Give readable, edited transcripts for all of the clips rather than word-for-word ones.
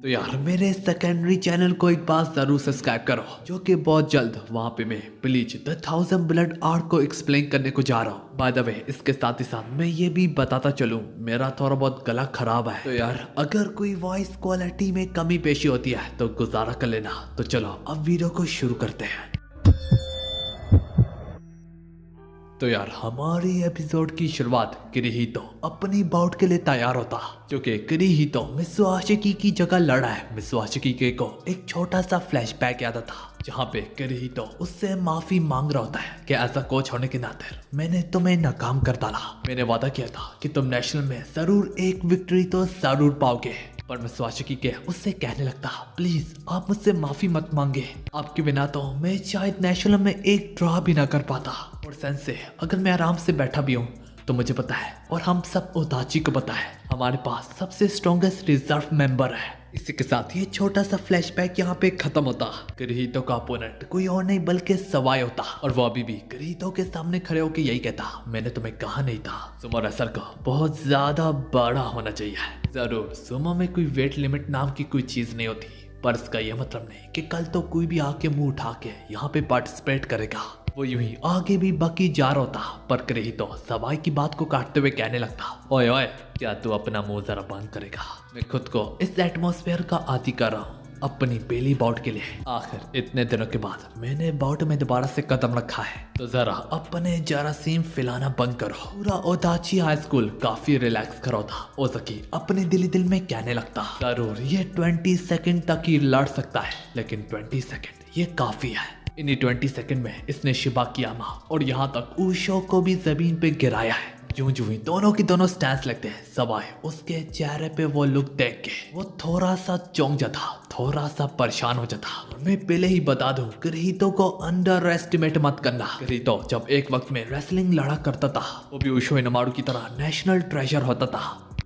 तो यार मेरे सेकेंडरी चैनल को एक बार जरूर सब्सक्राइब करो, जो कि बहुत जल्द वहाँ पे मैं ब्लीच द 1000 ब्लड आर्क को एक्सप्लेन करने को जा रहा हूँ। बाय द वे इसके साथ ही साथ मैं ये भी बताता चलूँ, मेरा थोड़ा बहुत गला खराब है, तो यार अगर कोई वॉइस क्वालिटी में कमी पेशी होती है तो गुजारा कर लेना। तो चलो अब वीडियो को शुरू करते हैं। तो यार हमारी एपिसोड की शुरुआत किरीहितो अपनी बाउट के लिए तैयार होता, क्योंकि किरीहितो मित्सुआशिकी की जगह लड़ा है। मित्सुआशिकी को एक छोटा सा फ्लैशबैक याद आता, जहाँ पे किरीहितो उससे माफी मांग रहा होता है कि ऐसा कोच होने के नाते मैंने तुम्हें नाकाम कर डाला। मैंने वादा किया था कि तुम नेशनल में जरूर एक विक्ट्री तो जरूर पाओगे। पर मित्सुआशिकी के उससे कहने लगता, प्लीज आप मुझसे माफी मत मांगे, आपके बिना तो मैं शायद नेशनल में एक ड्रॉ भी ना कर पाता। और सेंसे अगर मैं आराम से बैठा भी हूँ तो मुझे पता है और हम सब ओताची को पता है, हमारे पास सबसे स्ट्रॉन्गेस्ट रिजर्व मेंबर है। इसी के साथ ये छोटा सा फ्लैशबैक यहाँ पे खत्म होता। किरीहितो का अपोनेंट कोई और नहीं बल्कि सवाई होता, और वो अभी भी किरीहितो के सामने खड़े होकर यही कहता, मैंने तुम्हें कहा नहीं था सुमो रेसलर को बहुत ज्यादा बड़ा होना चाहिए। जरूर सुमो में कोई वेट लिमिट नाम की कोई चीज नहीं होती, पर इसका यह मतलब नहीं कि कल तो कोई भी आके मुंह उठा के यहाँ पे पार्टिसिपेट करेगा। वो यूं ही आगे भी बकी जा रहा होता, पर किरीहितो सवाई की बात को काटते हुए कहने लगता, ओए ओए क्या तू अपना मुंह जरा बंद करेगा? मैं खुद को इस एटमॉस्फेयर का आदी कर रहा हूँ अपनी पहली बाउट के लिए। आखिर इतने दिनों के बाद मैंने बाउट में दोबारा से कदम रखा है, तो जरा अपने जरासीम फैलाना बंद करो। पूरा ओताची हाई स्कूल काफी रिलैक्स करो था। ओजाकी अपने दिल में कहने लगता, जरूर ये 20 सेकंड तक ही लड़ सकता है, लेकिन 20 सेकंड ये काफी है। इन्हीं 20 सेकंड में इसने शिबाकियामा और यहाँ तक ऊशो को भी जमीन पे गिराया है। यूं ही दोनों की दोनों स्टैंस लगते हैं, सवाए उसके चेहरे पे वो लुक देख के वो थोड़ा सा चौंक जाता, थोड़ा सा परेशान हो जाता। मैं पहले ही बता दूं, किरीहितो को अंडर एस्टिमेट मत करना। किरीहितो जब एक वक्त में रेसलिंग लड़ा करता था, वो भी उशो इनोमारू की तरह नेशनल ट्रेजर होता था।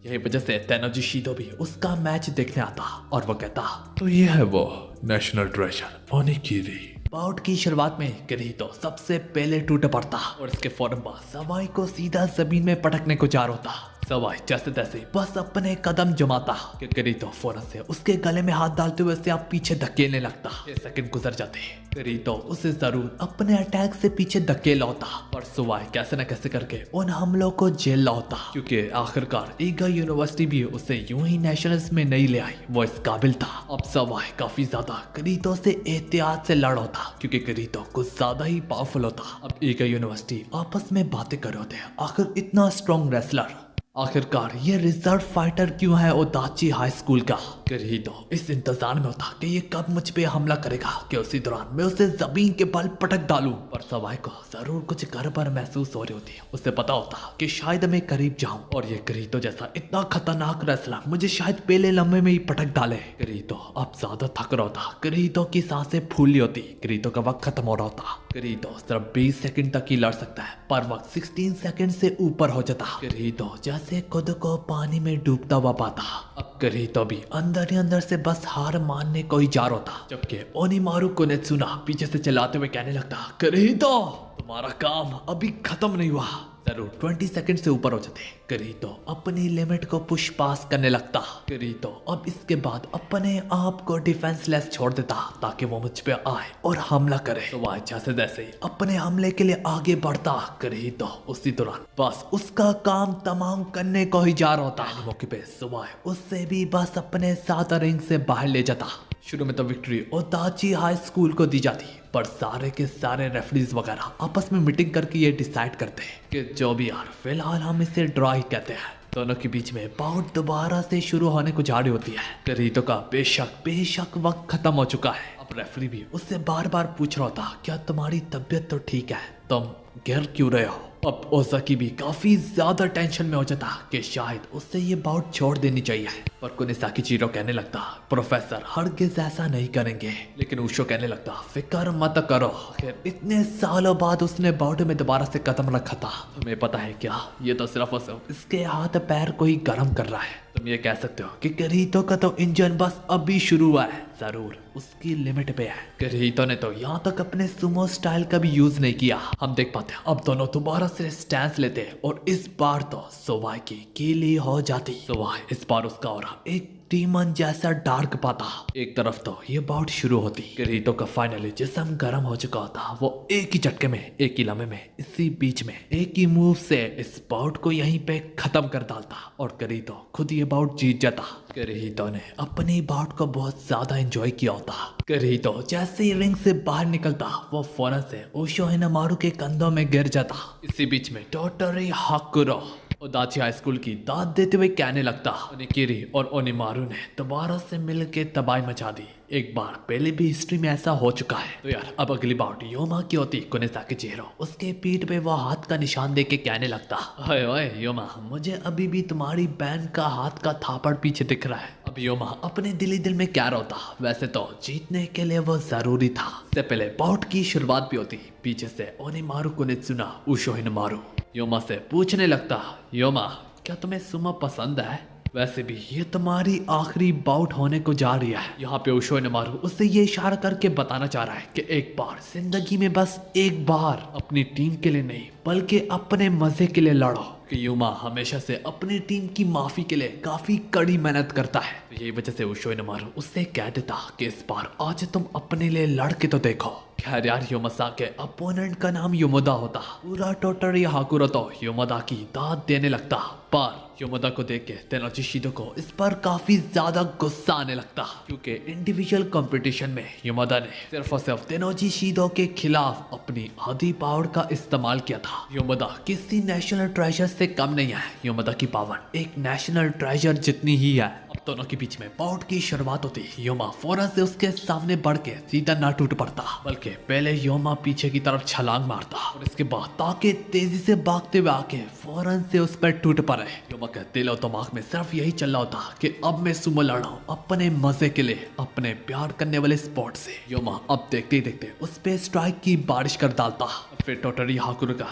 यही वजह से तेनोजी शीतो भी उसका मैच देखने आता और वो कहता, तो ये है वो नेशनल ट्रेजर ओनिगिरी। बाउट की शुरुआत में किरीहितो सबसे पहले टूट पड़ता और इसके फौरन बाद सवाई को सीधा जमीन में पटकने को जा रहा होता। सवाई जैसे तैसे बस अपने कदम जमाता कि किरीहितो फौरन से उसके गले में हाथ डालते हुए उसे आप पीछे धकेलने लगता। 6 सेकंड गुजर जाते, किरीहितो उसे जरूर अपने अटैक से पीछे धकेला होता, और सवाई कैसे न कैसे करके उन हमलों को झेल लाता, क्योंकि आखिरकार ईगा यूनिवर्सिटी भी उसे यूं ही नेशनल्स में नहीं ले आई, वो इस काबिल था। अब सवाई काफी ज्यादा किरीहितो से एहतियात से लड़ होता, क्योंकि किरीहितो कुछ ज्यादा ही पावरफुल होता। अब ईगा यूनिवर्सिटी आपस में बातें कर रहे होते, आखिर इतना स्ट्रॉन्ग रेसलर, आखिरकार ये रिजर्व फाइटर क्यों है ओताची हाई स्कूल का? किरीहितो इस इंतजार में होता कि ये कब मुझ पे हमला करेगा कि उसी दौरान मैं उसे जमीन के बल पटक डालूं। पर सवाई को जरूर कुछ गड़बड़ महसूस हो रही होती है। उसे पता होता कि शायद मैं करीब जाऊं और ये किरीहितो जैसा इतना खतरनाक रेसलर मुझे शायद पहले लम्बे में ही पटक डाले। किरीहितो अब ज्यादा थक रहा होता, किरीहितो की सांसें फूली होती, किरीहितो का वक्त खत्म हो रहा होता। किरीहितो सिर्फ 20 सेकंड तक ही लड़ सकता है, पर वक्त 16 सेकंड से ऊपर हो जाता। किरीहितो जैसे खुद को पानी में डूबता हुआ पाता। अब किरीहितो भी अंदर ही अंदर से बस हार मानने को ही जा रहा था, जबकि ओनिमारू कुनेत्सुना पीछे से चलाते हुए कहने लगता, किरीहितो तुम्हारा काम अभी खत्म नहीं हुआ। जरूर 20 सेकंड से ऊपर हो जाते, किरीहितो अपनी लिमिट को पुश पास करने लगता। किरीहितो अब इसके बाद अपने आप को डिफेंसलेस छोड़ देता ताकि वो मुझ पे आए और हमला करे। तो वह जैसे जैसे ही अपने हमले के लिए आगे बढ़ता, किरीहितो उसी दौरान बस उसका काम तमाम करने को ही जा रहा होता। मौके पे सुबह उससे भी बस अपने साथ रिंग से बाहर ले जाता। शुरू में तो विक्ट्री ओताची हाई स्कूल को दी जाती, पर सारे के सारे रेफरीज वगैरह आपस में मीटिंग करके ये डिसाइड करते हैं कि जो भी यार फिलहाल हम इसे ड्रॉ ही कहते हैं। दोनों के बीच में बाउट दोबारा से शुरू होने को जा रही होती है। किरीहितो का बेशक वक्त खत्म हो चुका है। अब रेफरी भी उससे बार बार पूछ रहा था, क्या तुम्हारी तबीयत तो ठीक है, तुम गिर क्यों रहे हो? अब ओजाकी भी काफी ज्यादा टेंशन में हो जाता कि शायद उससे ये बाउट छोड़ देनी चाहिए, पर कुनिसाकी चिरो कहने लगता, प्रोफेसर हरगिज ऐसा नहीं करेंगे। लेकिन उशो कहने लगता, फिक्र मत करो, खैर इतने सालों बाद उसने बाउट में दोबारा से कदम रखा था, तुम्हें पता है क्या, ये तो सिर्फ और सिर्फ इसके हाथ पैर को ही गर्म कर रहा है। तुम ये कह सकते हो कि किरीहितो का तो इंजन बस अभी शुरू हुआ है, जरूर उसकी लिमिट पे है। किरीहितो ने तो यहाँ तक अपने सुमो स्टाइल का भी यूज नहीं किया। हम देख पाते हैं अब दोनों दोबारा से स्टैंस लेते हैं और इस बार तो सोवाई की कीली हो जाती। सोवाई इस बार उसका और एक डीमन जैसा डार्क पाता। एक तरफ तो ये बाउट शुरू होती, किरीहितो का फाइनली जिस्म गर्म हो चुका होता। वो एक ही झटके में, एक ही लम्हे में, इसी बीच में एक ही मूव से इस बाउट को यहीं पे खत्म कर डालता और किरीहितो खुद ये बाउट जीत जाता। किरीहितो ने अपनी बाउट को बहुत ज्यादा एंजॉय किया होता। किरीहितो जैसे ही रिंग से बाहर निकलता, वो फौरन से उशो हिनामारू के कंधों में गिर जाता। इसी बीच में टोटोरी हाकुरो ओदाची हाई स्कूल की दाद देते हुए कहने लगता। ओनिकिरी और ओनिमारू ने दोबारा से मिलकर तबाही मचा दी। एक बार पहले भी हिस्ट्री में ऐसा हो चुका है। तो यार अब अगली बाउट योमा की होती। कुनेसाकी चिहिरो उसके पीठ पे वो हाथ का निशान दे के कहने लगता, ओए ओए योमा, मुझे अभी भी तुम्हारी बहन का हाथ का थापड़ पीछे दिख रहा है। अब योमा अपने दिली दिल में क्या रोता। वैसे तो जीतने के लिए वो जरूरी था। इससे पहले बाउट की शुरुआत भी होती। पीछे से ओनिमारू कुनित्सुना उशो हिनामारू योमा से पूछने लगता, योमा क्या तुम्हें सुमो पसंद है? वैसे भी ये तुम्हारी आखिरी बाउट होने को जा रही है। यहाँ पे उशो हिनामारू उससे ये इशारा करके बताना चाह रहा है कि एक बार जिंदगी में बस एक बार अपनी टीम के लिए नहीं बल्कि अपने मजे के लिए लड़ो। कि युमा हमेशा से अपनी टीम की माफी के लिए काफी कड़ी मेहनत करता है। तो यही वजह से उशो हिनामारू उससे कह देता कि इस बार आज तुम अपने लिए लड़ के तो देखो। खैर यार योमसा के अपोनेंट का नाम योमोदा होता। पूरा टोटोरी हाकुरो तो योमोदा की दाद देने लगता। पर योमोदा को देख के तेनोजी शिदो को इस पर काफी ज्यादा गुस्सा आने लगता, क्योंकि इंडिविजुअल कंपटीशन में योमोदा ने सिर्फ और सिर्फ तेनोजी शिदो के खिलाफ अपनी आधी पावर का इस्तेमाल किया था। योमोदा किसी नेशनल ट्रेजर से कम नहीं है। योमोदा की पावर एक नेशनल ट्रेजर जितनी ही है। अब दोनों के बीच में बाउट की शुरुआत होती। योमा फौरन से उसके सामने बढ़ के सीधा ना टूट पड़ता, बल्कि पहले योमा पीछे की तरफ छलांग मारता और इसके बाद ताकि तेजी से भागते हुए आके फौरन से उस पर टूट पड़े। योमा के दिल और दिमाग में सिर्फ यही चल रहा होता कि अब मैं सुमो लड़ रहा हूँ अपने मजे के लिए, अपने प्यार करने वाले स्पॉट से। योमा अब देखते ही देखते उस पे स्ट्राइक की बारिश कर डालता। फिर टोटोरी हाकुरो का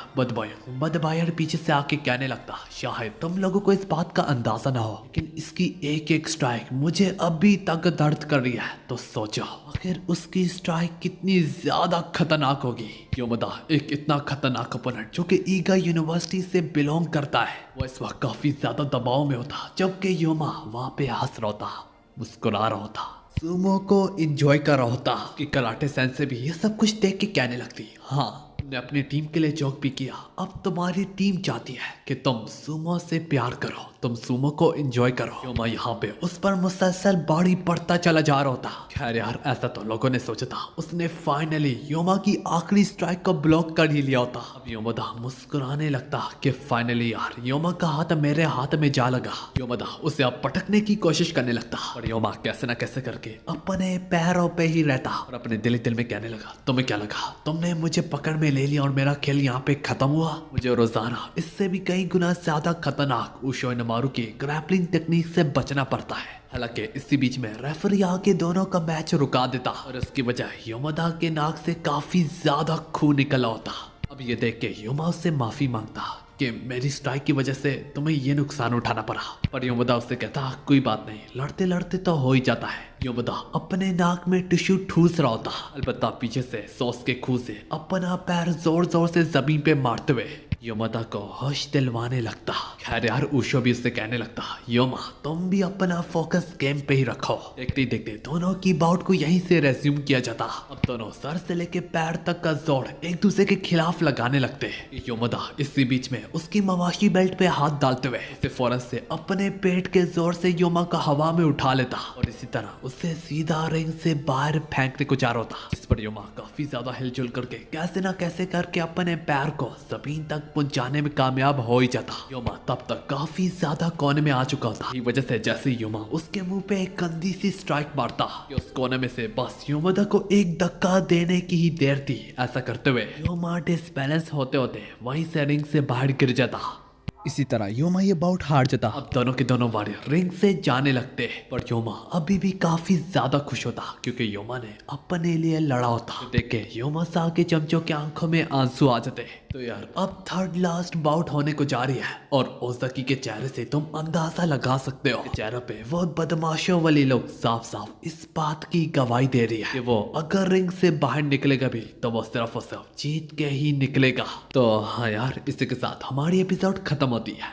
बदबायर पीछे से आके कहने लगता, शायद तुम लोगों को इस बात का अंदाजा ना हो, लेकिन इसकी एक एक स्ट्राइक मुझे अभी तक दर्द कर रही है। तो सोचो आखिर उसकी स्ट्राइक कितनी ज्यादा खतरनाक होगी। योमोदा एक इतना खतरनाक ओपोनेंट जो कि ईगा यूनिवर्सिटी से बिलोंग करता है, वो इस वक्त काफी ज्यादा दबाव में होता, जबकि योमा वहां पे हंस रहा होता, मुस्कुरा रहा होता, सुमो को एंजॉय कर रहा होता। कि कराटे सेंसे भी ये सब कुछ देख के कहने लगती, हाँ तुमने अपनी टीम के लिए जोक भी किया, अब तुम्हारी टीम चाहती है कि तुम सुमो से प्यार करो, तुम सुमो को एंजॉय करो। योमा यहाँ पे उस पर मुसलसल बॉडी बढ़ता चला जा रहा होता। खैर यार ऐसा तो लोगों ने सोचा था, उसने फाइनली योमा की आखिरी स्ट्राइक को ब्लॉक कर ही लिया होता। अब योमोदा मुस्कुराने लगता कि फाइनली यार योमा का हाथ मेरे हाथ में जा लगा। योमोदा उसे अब पटकने की कोशिश करने लगता, और योमा कैसे न कैसे करके अपने पैरों पे ही रहता और अपने दिल में कहने लगा, तुम्हें क्या लगा तुमने मुझे पकड़ में ले लिया और मेरा खेल यहाँ पे खत्म हुआ? मुझे रोजाना इससे भी कई गुना ज्यादा खतरनाक उशो हिनामारू की ग्रैपलिंग टेक्निक से बचना पड़ता है। हालांकि इसी बीच में रेफरी आके दोनों का मैच रुका देता और इसकी वजह योमोदा के नाक से काफी ज्यादा खून निकला होता। अब ये देख के योमा उससे माफी मांगता कि मेरी स्ट्राइक की वजह से तुम्हें ये नुकसान उठाना पड़ा, पर योमोदा उससे कहता कोई बात नहीं, लड़ते लड़ते तो हो ही जाता है। योमोदा अपने नाक में टिश्यू ठूस रहा होता, अलबत्ता पीछे से सॉस के खून से अपना पैर जोर जोर से जमीन पे मारते हुए योमोदा को होश दिलवाने लगता। खैर यार उशो भी उससे कहने लगता, योमा तुम भी अपना फोकस गेम पे ही रखो। देखते ही देखते दोनों की बाउट को यहीं से रेज्यूम किया जाता। अब दोनों सर से लेके पैर तक का जोर एक दूसरे के खिलाफ लगाने लगते। योमोदा इसी बीच में उसकी मवाशी बेल्ट पे हाथ डालते हुए उसे फौरन से अपने पेट के जोर से योमा का हवा में उठा लेता और इसी तरह उसे सीधा रिंग से बाहर फेंकने को जा रहा होता। इस पर योमा काफी ज्यादा हिलजुल करके कैसे ना कैसे करके अपने पैर को जमीन तक पहुंचाने में कामयाब हो ही जाता। योमा तब तक काफी ज्यादा कोने में आ चुका था। इस वजह से जैसे योमा उसके मुंह पे एक गंदी सी स्ट्राइक मारता कि उस कोने में से बस योमोदा को एक धक्का देने की ही देर थी। ऐसा करते हुए योमा डिसबैलेंस होते होते वहीं से रिंग से बाहर गिर जाता। इसी तरह योमा ये बाउट हार जाता। अब दोनों के दोनों वॉरियर रिंग से जाने लगते, पर योमा अभी भी काफी ज्यादा खुश होता क्योंकि योमा ने अपने लिए लड़ा होता। देख के योमा सा के चमचों की आंखों में आंसू आ जाते। तो यार अब थर्ड लास्ट बाउट होने को जा रही है और ओजाकी के चेहरे से तुम अंदाजा लगा सकते हो, चेहरे पे वो बदमाशों वाली लोग साफ साफ इस बात की गवाही दे रही है कि वो अगर रिंग से बाहर निकलेगा भी तो वो सिर्फ और सिर्फ जीत के ही निकलेगा। तो हाँ यार इसी के साथ हमारी एपिसोड खत्म होती है।